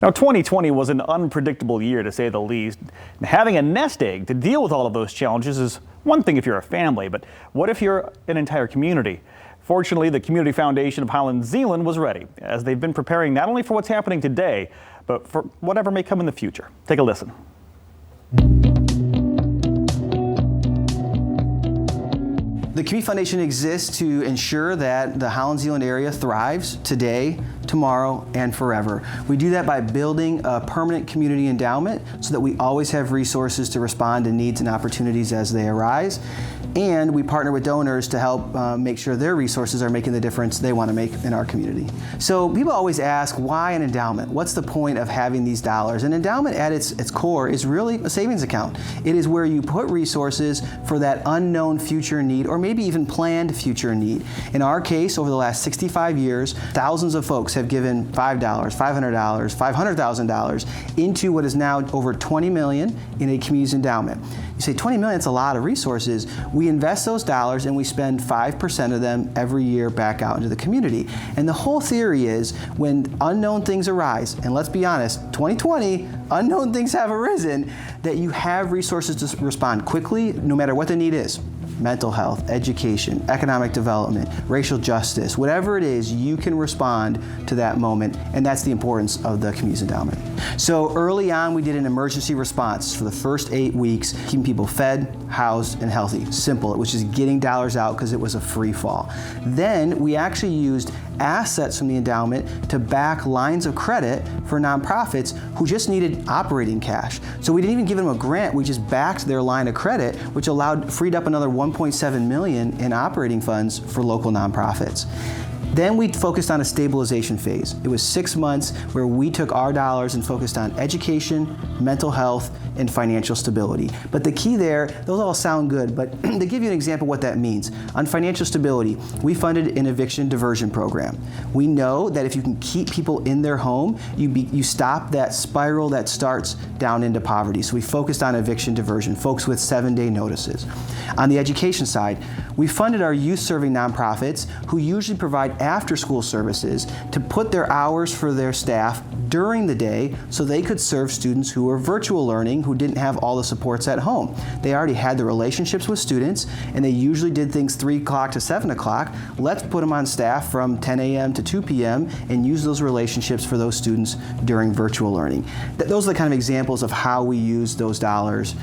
Now, 2020 was an unpredictable year, to say the least. Having a nest egg to deal with all of those challenges is one thing if you're a family, but what if you're an entire community? Fortunately, the Community Foundation of Holland, Zeeland was ready, as they've been preparing not only for what's happening today, but for whatever may come in the future. Take a listen. The Community Foundation exists to ensure that the Holland-Zeeland area thrives today, tomorrow, and forever. We do that by building a permanent community endowment so that we always have resources to respond to needs and opportunities as they arise. And we partner with donors to help make sure their resources are making the difference they want to make in our community. So people always ask, why an endowment? What's the point of having these dollars? An endowment at its core is really a savings account. It is where you put resources for that unknown future need, or maybe even planned future need. In our case, over the last 65 years, thousands of folks have given $5, $500, $500,000 into what is now over $20 million in a community endowment. You say, 20 million, that's a lot of resources. We invest those dollars and we spend 5% of them every year back out into the community. And the whole theory is when unknown things arise, and let's be honest, 2020, unknown things have arisen, that you have resources to respond quickly, no matter what the need is. Mental health, education, economic development, racial justice, whatever it is, you can respond to that moment, and that's the importance of the Community Endowment. So early on, we did an emergency response for the first 8 weeks, keeping people fed, housed, and healthy. Simple, it was just getting dollars out because it was a free fall. Then we actually used assets from the endowment to back lines of credit for nonprofits who just needed operating cash. So we didn't even give them a grant, we just backed their line of credit, which freed up another $1.7 million in operating funds for local nonprofits. Then we focused on a stabilization phase. It was 6 months where we took our dollars and focused on education, mental health, and financial stability. But the key there, those all sound good, but to give you an example of what that means, on financial stability, we funded an eviction diversion program. We know that if you can keep people in their home, you stop that spiral that starts down into poverty. So we focused on eviction diversion, folks with 7-day notices. On the education side, we funded our youth-serving nonprofits who usually provide after-school services to put their hours for their staff during the day so they could serve students who were virtual learning, who didn't have all the supports at home. They already had the relationships with students, and they usually did things 3 o'clock to 7 o'clock. Let's put them on staff from 10 a.m. to 2 p.m. and use those relationships for those students during virtual learning. Those are the kind of examples of how we used those dollars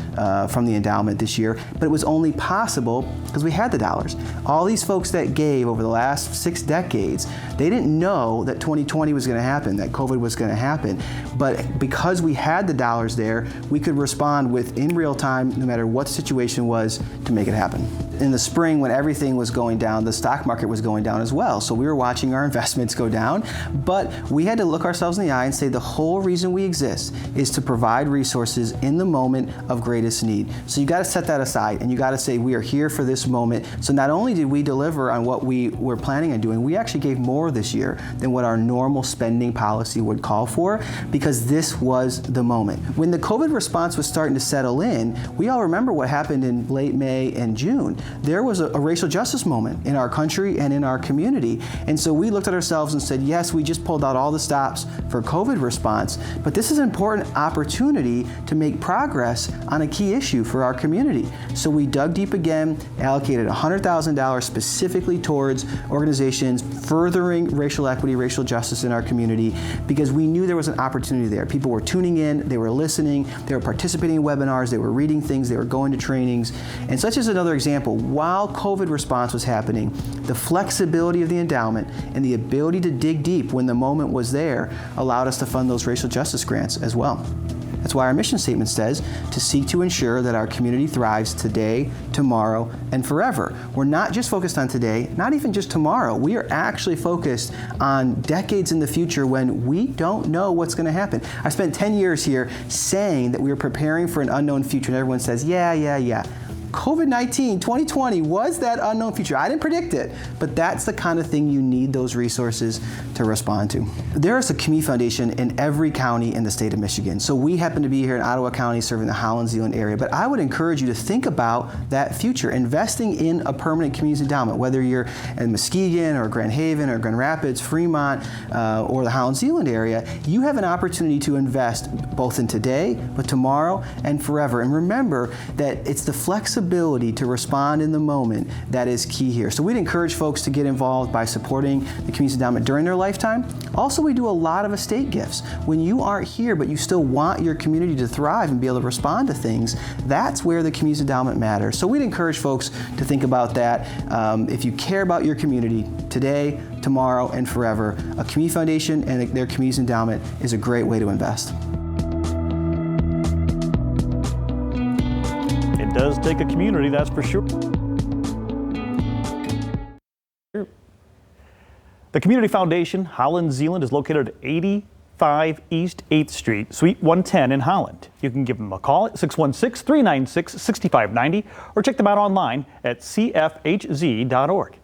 from the endowment this year, but it was only possible because we had the dollars. All these folks that gave over the last 6 decades, they didn't know that 2020 was going to happen, that COVID was going to happen. But because we had the dollars there, we could respond in real time, no matter what the situation was, to make it happen. In the spring, when everything was going down, the stock market was going down as well. So we were watching our investments go down, but we had to look ourselves in the eye and say the whole reason we exist is to provide resources in the moment of greatest need. So you got to set that aside, and you got to say we are here for this moment. So not only did we deliver on what we were planning on doing, we actually gave more this year than what our normal spending policy would call for, because this was the moment. When the COVID response was starting to settle in, we all remember what happened in late May and June. There was a racial justice moment in our country and in our community. And so we looked at ourselves and said, yes, we just pulled out all the stops for COVID response, but this is an important opportunity to make progress on a key issue for our community. So we dug deep again, allocated $100,000 specifically towards organizations furthering racial equity, racial justice in our community, because we knew there was an opportunity there. People were tuning in, they were listening, they were participating in webinars, they were reading things, they were going to trainings. And such is another example. While COVID response was happening, the flexibility of the endowment and the ability to dig deep when the moment was there allowed us to fund those racial justice grants as well. That's why our mission statement says to seek to ensure that our community thrives today, tomorrow, and forever. We're not just focused on today, not even just tomorrow. We are actually focused on decades in the future when we don't know what's going to happen. I spent 10 years here saying that we were preparing for an unknown future, and everyone says, yeah. COVID-19, 2020 was that unknown future. I didn't predict it, but that's the kind of thing you need those resources to respond to. There is a community foundation in every county in the state of Michigan. So we happen to be here in Ottawa County serving the Holland, Zeeland area, but I would encourage you to think about that future, investing in a permanent community endowment, whether you're in Muskegon or Grand Haven or Grand Rapids, Fremont, or the Holland, Zeeland area. You have an opportunity to invest both in today, but tomorrow and forever. And remember that it's the flexibility to respond in the moment that is key here. So we'd encourage folks to get involved by supporting the community endowment during their lifetime. Also, we do a lot of estate gifts. When you aren't here, but you still want your community to thrive and be able to respond to things, that's where the community endowment matters. So we'd encourage folks to think about that. If you care about your community today, tomorrow, and forever, a community foundation and their community endowment is a great way to invest. It does take a community, that's for sure. The Community Foundation, Holland, Zeeland, is located at 85 East 8th Street, Suite 110 in Holland. You can give them a call at 616-396-6590 or check them out online at cfhz.org.